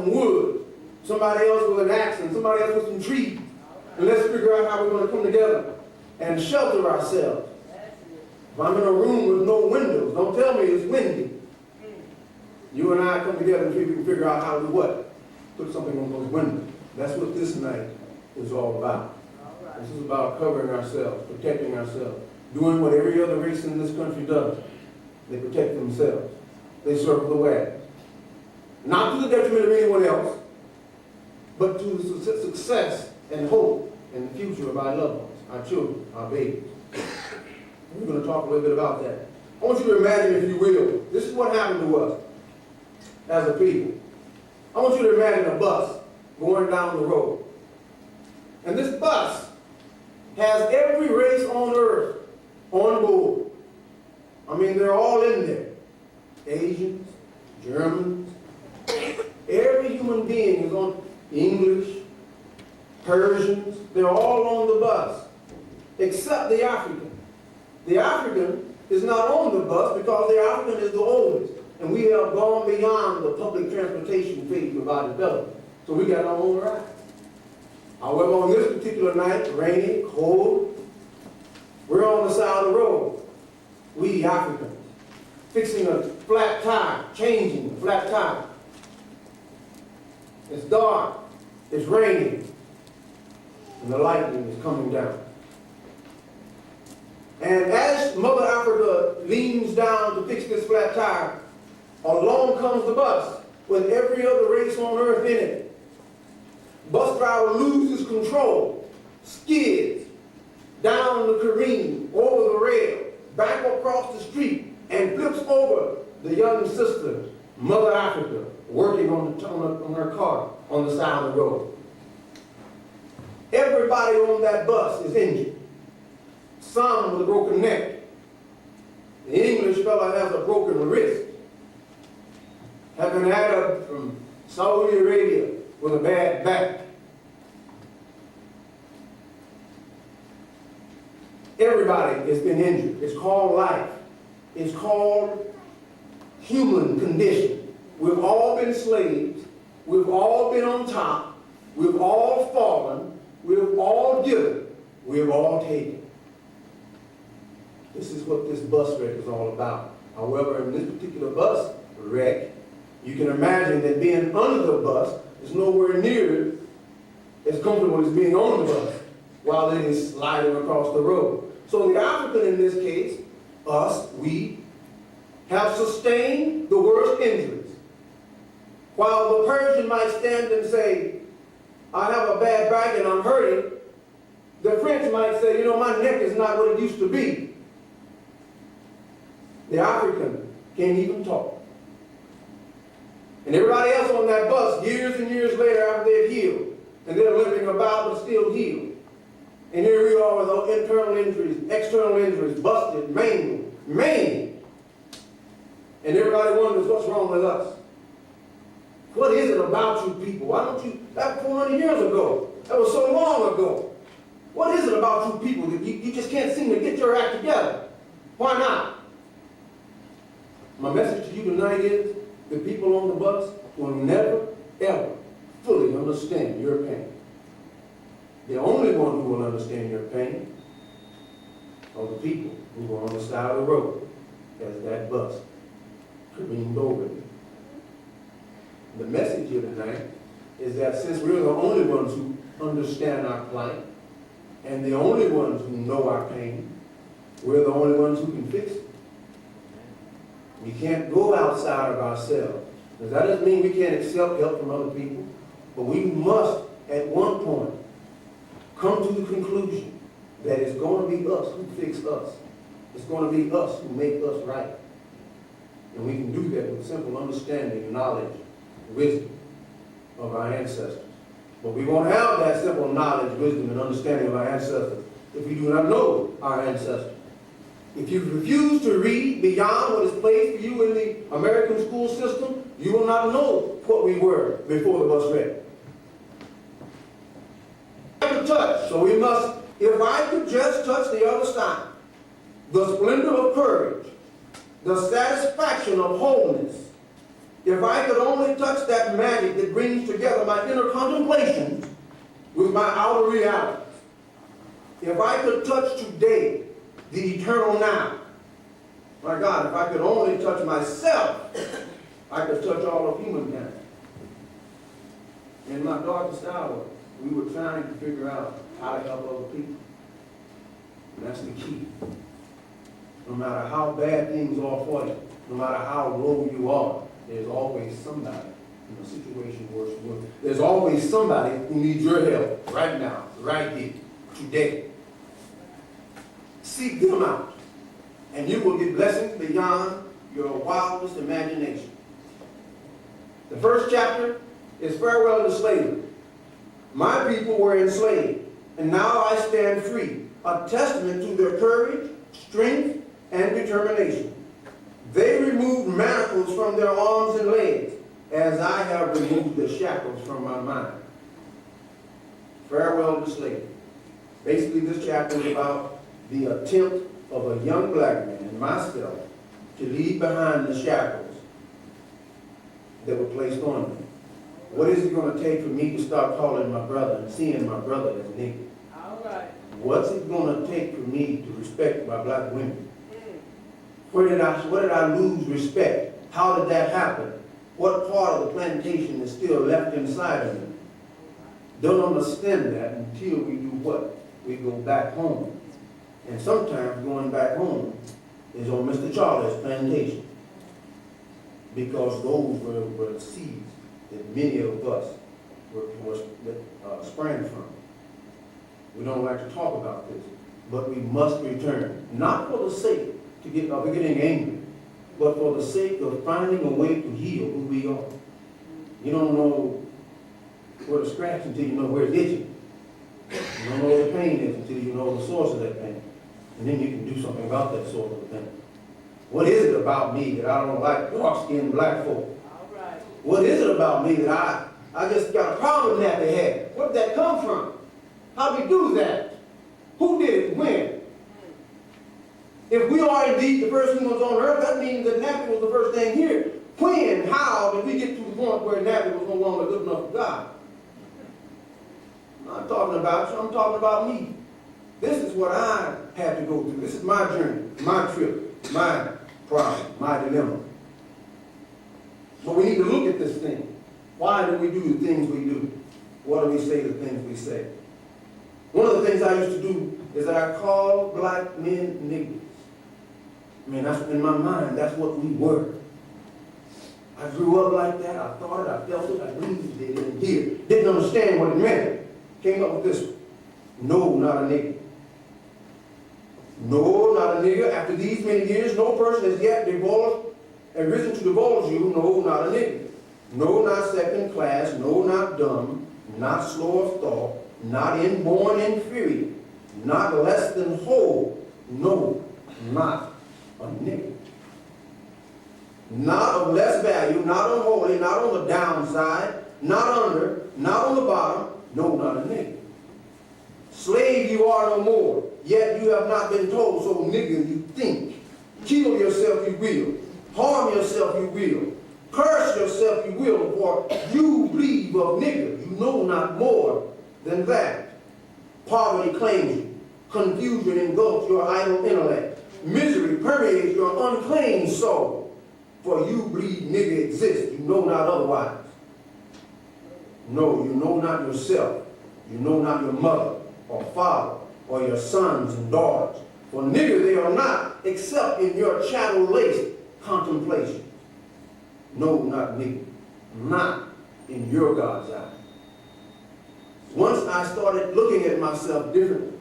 some wood, somebody else with an axe, and somebody else with some trees. And let's figure out how we're going to come together and shelter ourselves. If I'm in a room with no windows, don't tell me it's windy. You and I come together and see if we can figure out how to what? Put something on those windows. That's what this night is all about. This is about covering ourselves, protecting ourselves, doing what every other race in this country does. They protect themselves. They circle the wagons. Not to the detriment of anyone else, but to the success and hope and the future of our loved ones, our children, our babies. We're going to talk a little bit about that. I want you to imagine, if you will, this is what happened to us as a people. I want you to imagine a bus going down the road. And this bus has every race on earth on board. I mean, they're all in there. Asians, Germans, every human being is on. English, Persians, they're all on the bus, except the African. The African is not on the bus because the African is the oldest, and we have gone beyond the public transportation phase of our development. So we got our own ride. However, on this particular night, rainy, cold, we're on the side of the road. We Africans, fixing a flat tire, changing a flat tire. It's dark, it's raining, and the lightning is coming down. And as Mother Africa leans down to fix this flat tire, along comes the bus with every other race on earth in it. Bus driver loses control, skids down the careen, over the rail, back across the street, and flips over the young sister, Mother Africa, working on her car on the side of the road. Everybody on that bus is injured. Some with a broken neck. The English fella has a broken wrist. Having had her from Saudi Arabia with a bad back. Everybody has been injured. It's called life. It's called human condition. We've all been slaves. We've all been on top. We've all fallen. We've all given. We've all taken. This is what this bus wreck is all about. However, in this particular bus wreck, you can imagine that being under the bus is nowhere near as comfortable as being on the bus while it is sliding across the road. So the African in this case, us, we, have sustained the worst injuries. While the Persian might stand and say, I have a bad back and I'm hurting, the French might say, you know, my neck is not what it used to be. The African can't even talk. And everybody else on that bus, years and years later after they've healed, and they're limping about but still healed. And here we are with our internal injuries, external injuries, busted, maimed. And everybody wonders what's wrong with us. What is it about you people? Why don't you, that 400 years ago, that was so long ago. What is it about you people that you just can't seem to get your act together? Why not? My message to you tonight is the people on the bus will never, ever fully understand your pain. The only one who will understand your pain are the people who are on the side of the road as that bus careened over you. The message here tonight is that since we're the only ones who understand our plight and the only ones who know our pain, we're the only ones who can fix it. We can't go outside of ourselves. Because that doesn't mean we can't accept help from other people, but we must, at one point, come to the conclusion that it's going to be us who fix us. It's going to be us who make us right. And we can do that with simple understanding, knowledge, wisdom of our ancestors. But we won't have that simple knowledge, wisdom, and understanding of our ancestors if we do not know our ancestors. If you refuse to read beyond what is placed for you in the American school system, you will not know what we were before the bus wreck. Touch. So we must, if I could just touch the other side, the splendor of courage, the satisfaction of wholeness, If I could only touch that magic that brings together my inner contemplations with my outer reality. If I could touch today the eternal now. My God, if I could only touch myself, I could touch all of humankind. In my darkest hour, we were trying to figure out how to help other people. And that's the key. No matter how bad things are for you, no matter how low you are, there's always somebody in a situation worse than yours. There's always somebody who needs your help right now, right here, today. Seek them out, and you will get blessings beyond your wildest imagination. The first chapter is farewell to slavery. My people were enslaved, and now I stand free, a testament to their courage, strength, and determination. They removed manacles from their arms and legs, as I have removed the shackles from my mind. Farewell to slavery. Basically, this chapter is about the attempt of a young black man, myself, to leave behind the shackles that were placed on me. What is it going to take for me to start calling my brother and seeing my brother as nigga? All right. What's it going to take for me to respect my black women? Where did I lose respect? How did that happen? What part of the plantation is still left inside of me? Don't understand that until we do what? We go back home. And sometimes going back home is on Mr. Charlie's plantation. Because those were the seeds that many of us sprang from. We don't like to talk about this, but we must return. Not for the sake of getting angry, but for the sake of finding a way to heal who we are. You don't know where to scratch until you know where it's itching. You don't know where the pain is until you know the source of that pain. And then you can do something about that source of the pain. What is it about me that I don't like dark-skinned black folk? All right. What is it about me that I just got a problem in nappy head? Where did that come from? How did we do that? Who did it? When? If we are indeed the first humans on earth, that means that nappy was the first thing here. When, how did we get to the point where nappy was no longer good enough for God? I'm not talking about you, I'm talking about me. This is what I had to go through. This is my journey, my trip, my problem, my dilemma. But we need to look at this thing. Why do we do the things we do? What do we say the things we say? One of the things I used to do is that I called black men niggas. I mean, that's in my mind, that's what we were. I grew up like that, I thought it, I felt it, I breathed it in here. Didn't understand what it meant. Came up with this one. No, not a nigga. No, not a nigga. After these many years, no person has yet risen to divulge you, no, not a nigga. No, not second class, no, not dumb, not slow of thought, not inborn inferior, not less than whole, no, not a nigga. Not of less value, not unholy, not on the downside, not under, not on the bottom, no, not a nigga. Slave you are no more, yet you have not been told, so nigga you think. Kill yourself you will, harm yourself you will, curse yourself you will, for you bleed of nigga, you know not more than that. Poverty claims you, confusion engulfs your idle intellect, misery permeates your unclean soul. For you bleed nigga exist, you know not otherwise. No, you know not yourself. You know not your mother or father or your sons and daughters. For nigga they are not, except in your chattel-laced contemplation. No, not nigga. Not in your God's eye. Once I started looking at myself differently,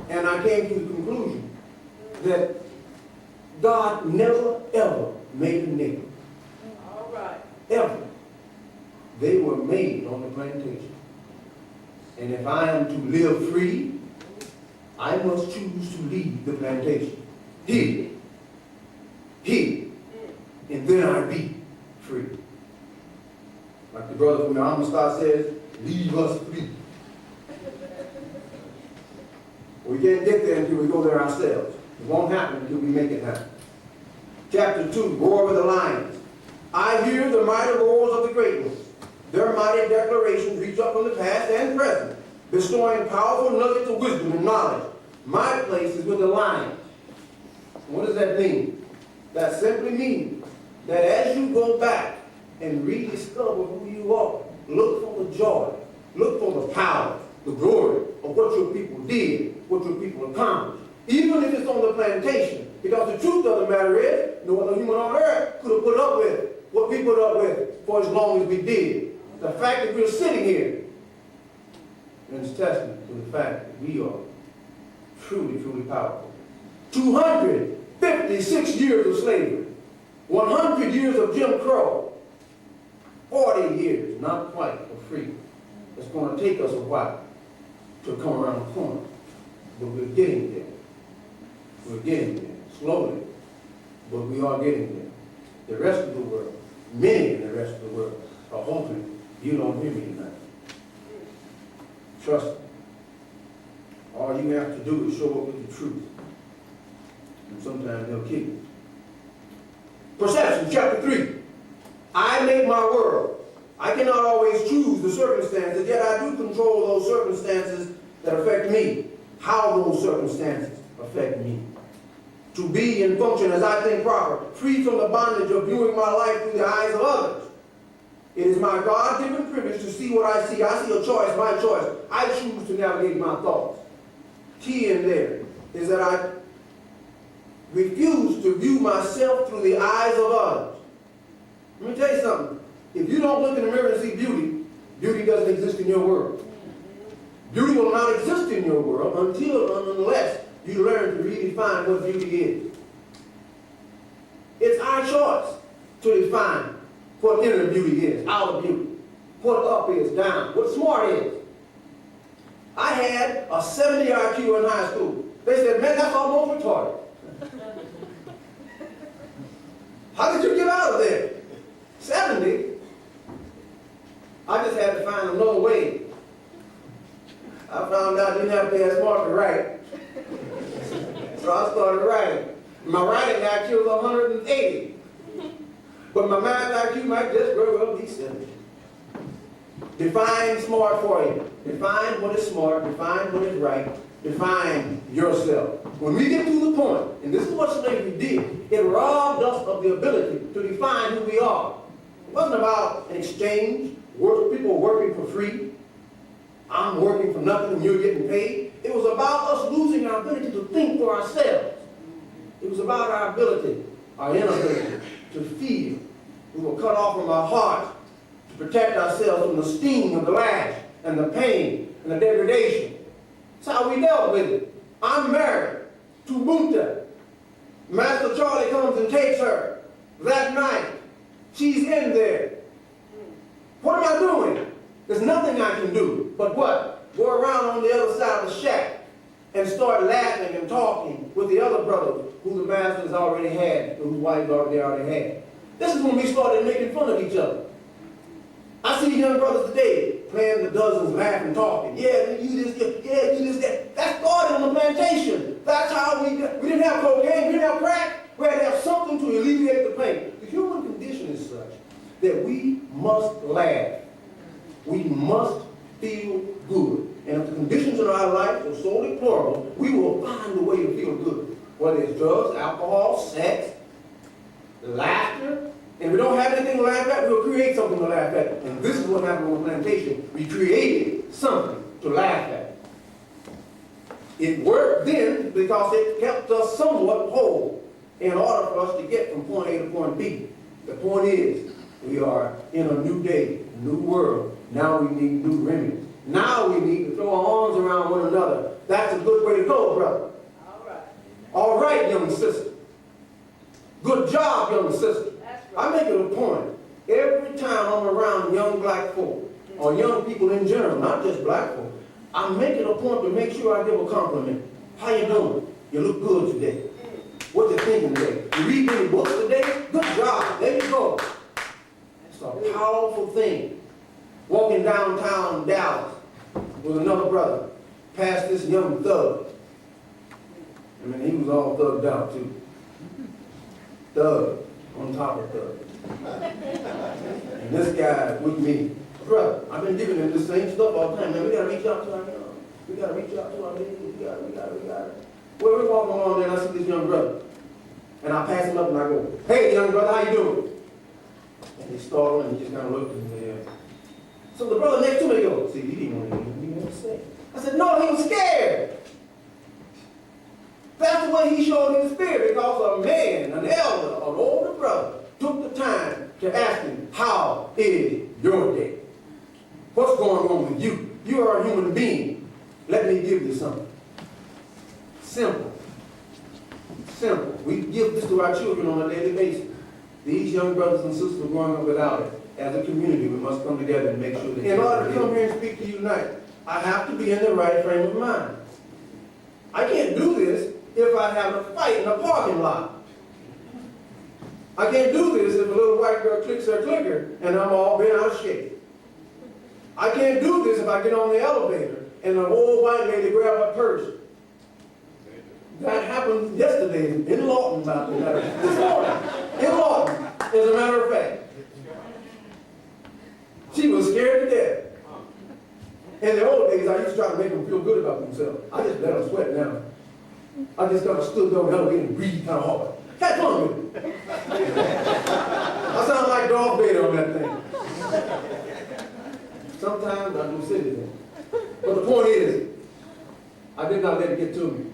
and I came to the conclusion that God never, ever made a nigga. All right. Ever. They were made on the plantation. And if I am to live free, I must choose to leave the plantation. Here. And then I be free. Like the brother from the Almas says, leave us free. We can't get there until we go there ourselves. It won't happen until we make it happen. Chapter 2, War with the Lions. I hear the mighty roars of the great ones. Their mighty declarations reach up from the past and present, bestowing powerful nuggets of wisdom and knowledge. My place is with the lions. What does that mean? That simply means that as you go back and rediscover who you are, look for the joy, look for the power, the glory of what your people did, what your people accomplished, even if it's on the plantation. Because the truth of the matter is, no other human on earth could have put up with what we put up with for as long as we did. The fact that we're sitting here is testament to the fact that we are truly, truly powerful. 256 years of slavery, 100 years of Jim Crow, 40 years, not quite, of freedom. It's going to take us a while to come around the corner, but we're getting there. We're getting there, slowly, but we are getting there. The rest of the world, many in the rest of the world, are hoping you don't hear me tonight. Trust me. All you have to do is show up with the truth. And sometimes they'll kill you. Perception, chapter 3. I make my world. I cannot always choose the circumstances, yet I do control those circumstances that affect me. How those circumstances affect me. To be and function as I think proper, free from the bondage of viewing my life through the eyes of others. It is my God-given privilege to see what I see. I see a choice, my choice. I choose to navigate my thoughts. Key in there is that I refuse to view myself through the eyes of others. Let me tell you something. If you don't look in the mirror and see beauty, beauty doesn't exist in your world. Beauty will not exist in your world unless you learn to redefine what beauty is. It's our choice to define what inner beauty is, outer beauty. What up is, down. What smart is. I had a 70 IQ in high school. They said, man, that's almost retarded. How did you get out of there? 70? I just had to find another way. I found out I didn't have to be as smart to write. So I started writing. My writing IQ was 180. But my math IQ might just very well be 70. Define smart for you. Define what is smart. Define what is right. Define yourself. When we get to the point, and this is what slavery did, it robbed us of the ability to define who we are. It wasn't about an exchange, people working for free. I'm working for nothing and you're getting paid. It was about us losing our ability to think for ourselves. It was about our ability, our inability to feel. We were cut off from our hearts to protect ourselves from the sting of the lash and the pain and the degradation. That's how we dealt with it. I'm married to Bunta. Master Charlie comes and takes her that night. She's in there. What am I doing? There's nothing I can do but what? Go around on the other side of the shack and start laughing and talking with the other brothers who the masters already had, whose wives they already had. This is when we started making fun of each other. I see young brothers today playing the dozens, laughing, talking. Yeah, you this, yeah, you this, that. That started on the plantation. That's how we didn't have cocaine, we didn't have crack. We had to have something to alleviate the pain. The human condition is such that we must laugh. We must feel good. And if the conditions in our life are so deplorable, we will find a way to feel good. Whether it's drugs, alcohol, sex, laughter. And if we don't have anything to laugh at, we'll create something to laugh at. And this is what happened on the plantation. We created something to laugh at. It worked then because it kept us somewhat whole in order for us to get from point A to point B. The point is, we are in a new day, a new world. Now we need new remedies. Now we need to throw our arms around one another. That's a good way to go, brother. All right. All right, young sister. Good job, young sister. That's right. I make it a point. Every time I'm around young black folk, or young people in general, not just black folk, I make it a point to make sure I give a compliment. How you doing? You look good today. What you thinking today? You read any books today? Good job. There you go. It's a powerful thing. Walking downtown Dallas with another brother, past this young thug. I mean, he was all thugged out too. Thug on top of thug. And this guy with me, brother, I've been giving him the same stuff all the time. Man, we gotta reach out to our young. We gotta reach out to our ladies. We gotta. Well, we're walking along there and I see this young brother. And I pass him up and I go, hey, young brother, how you doing? And he startled and he just kind of looked at me there. So the brother next to me goes, see, he didn't want to say. I said, no, he was scared. That's the way he showed his fear, because a man, an elder, an older brother, took the time to ask him, how is your day? What's going on with you? You are a human being. Let me give you something. Simple. Simple. We give this to our children on a daily basis. These young brothers and sisters are growing up without it. As a community, we must come together and make sure that in order to come here and speak to you tonight, I have to be in the right frame of mind. I can't do this if I have a fight in a parking lot. I can't do this if a little white girl clicks her clicker and I'm all bent out of shape. I can't do this if I get on the elevator and an old white lady grab her purse. That happened yesterday in Lawton, this morning. In Lawton, as a matter of fact. She was scared to death. In the old days, I used to try to make them feel good about themselves. I just let them sweat now. I just got to stood there on the elevator and breathe kind of hard. Catch on with it. I sound like Darth Vader on that thing. Sometimes I do silly things. But the point is, I did not let it get to me.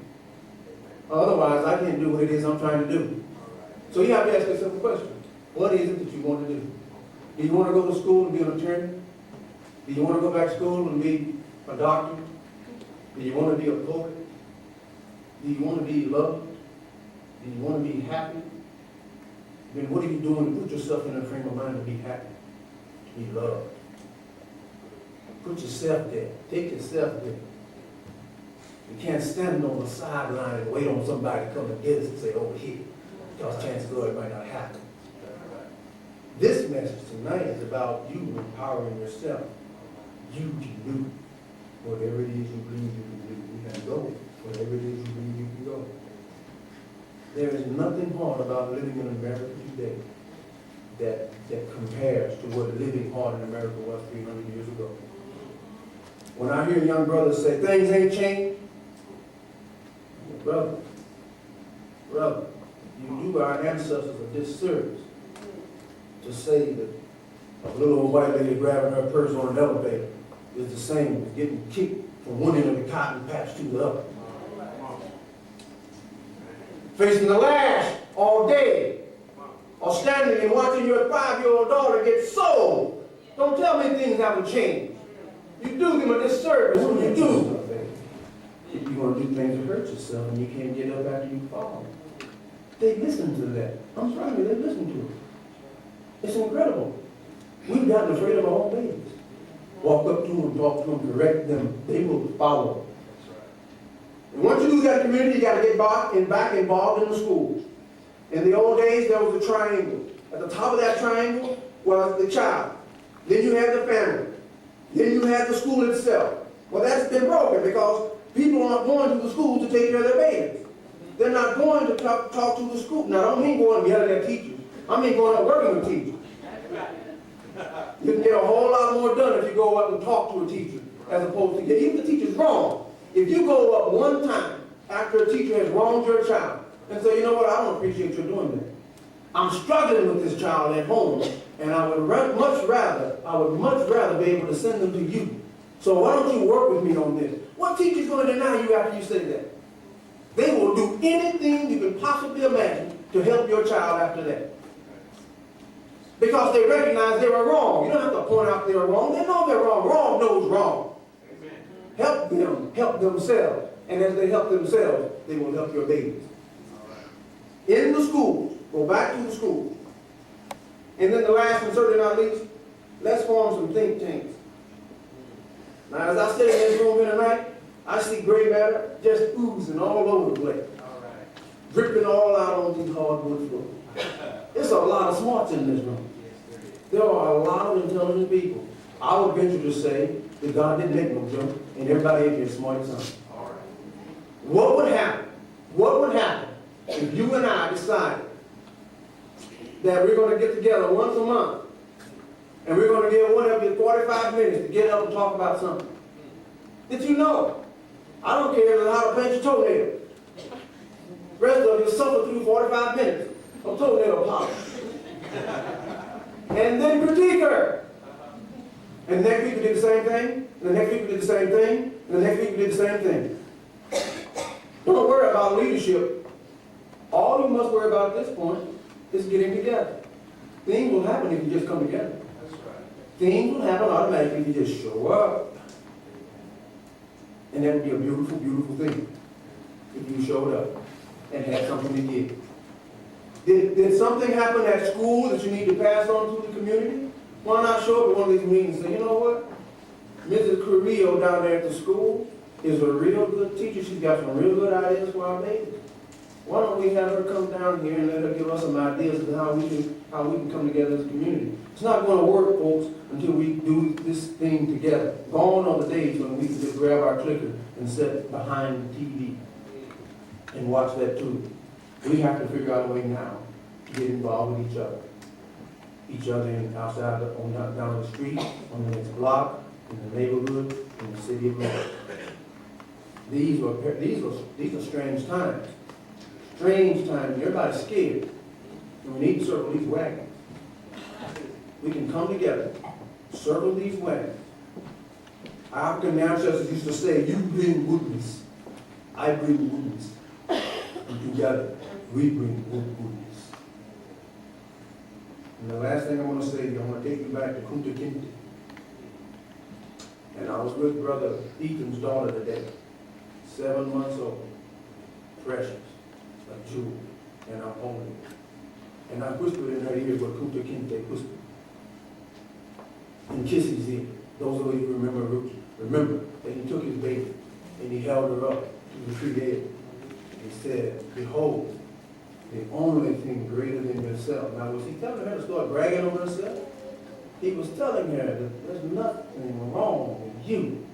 Otherwise, I can't do what it is I'm trying to do. So you have to ask yourself a question. What is it that you want to do? Do you want to go to school and be an attorney? Do you want to go back to school and be a doctor? Do you want to be a poet? Do you want to be loved? Do you want to be happy? Then what are you doing to put yourself in a frame of mind to be happy, to be loved? Put yourself there. Take yourself there. You can't stand on the sideline and wait on somebody to come and get us and say, over here, because chances are it might not happen. This message tonight is about you empowering yourself. You can do whatever it is you believe you can do. You can go whatever it is you believe you can go. There is nothing hard about living in America today that compares to what living hard in America was 300 years ago. When I hear young brothers say, things ain't changed, brother, you do our ancestors a disservice to say that a little old white lady grabbing her purse on an elevator is the same as getting kicked from one end of the cotton patch to the other. Facing the lash all day, or standing and watching your 5-year-old daughter get sold. Don't tell me things haven't changed. You do them a disservice when you do stuff. If you're going to do things to hurt yourself and you can't get up after you fall. They listen to that. I'm telling you, they listen to it. It's incredible. We've gotten afraid of our own babies. Walk up to them, talk to them, correct them. They will follow. And once you do that community, you got to get back involved in the schools. In the old days, there was a triangle. At the top of that triangle was the child. Then you had the family. Then you had the school itself. Well, that's been broken because people aren't going to the school to take care of their babies. They're not going to talk to the school. Now, I don't mean going and yelling at teachers. I mean going and working with teachers. You can get a whole lot more done if you go up and talk to a teacher as opposed to even if the teacher's wrong. If you go up one time after a teacher has wronged your child and say, you know what, I don't appreciate you doing that. I'm struggling with this child at home, and I would much rather be able to send them to you. So why don't you work with me on this? What teacher's going to deny you after you say that? They will do anything you can possibly imagine to help your child after that. Because they recognize they were wrong. You don't have to point out they were wrong. They know they're wrong. Wrong knows wrong. Amen. Help them help themselves. And as they help themselves, they will help your babies. Right. In the schools, go back to the schools. And then the last and certainly not least, let's form some think tanks. Now, as I sit in this room here tonight, I see gray matter just oozing all over the place. All right. Dripping all out on these hardwood floors. There's a lot of smarts in this room. There are a lot of intelligent people. I would venture to say that God didn't make no joke, and everybody in here is smart as something. All right. What would happen? What would happen if you and I decided that we're going to get together once a month, and we're going to give one of you 45 minutes to get up and talk about something. Did you know? I don't care how to paint your toenail. Rest of you suffer through 45 minutes of toenail polish. And then critique her. And the next week we did the same thing, and the next week we did the same thing, and the next week we did the same thing. Don't worry about leadership. All you must worry about at this point is getting together. Things will happen if you just come together. That's right. Things will happen automatically if you just show up. And that would be a beautiful, beautiful thing if you showed up and had something to give. Did something happen at school that you need to pass on to the community? Why not show up at one of these meetings and say, you know what? Mrs. Carrillo down there at the school is a real good teacher. She's got some real good ideas for our babies. Why don't we have her come down here and let her give us some ideas of how we can come together as a community? It's not going to work, folks, until we do this thing together. Gone are the days when we can just grab our clicker and sit behind the TV and watch that too. We have to figure out a way now to get involved with each other. Each other outside, down the street, on the next block, in the neighborhood, in the city of Lord. These are strange times. Strange times. Everybody's scared. And we need to circle these wagons. We can come together, circle these wagons. African ancestors used to say, you bring goodness, I bring goodness. And together, we bring goodness. And the last thing I want to say is I want to take you back to Kunta Kinte. And I was with Brother Ethan's daughter today, 7 months old, precious, a jewel, and I'm holding it. And I whispered in her ear what Kunta Kinte whispered. And kiss his ear. Those of you who remember that he took his baby and he held her up to the free air. He said, behold, the only thing greater than yourself. Now, was he telling her to start bragging on herself? He was telling her that there's nothing wrong with you.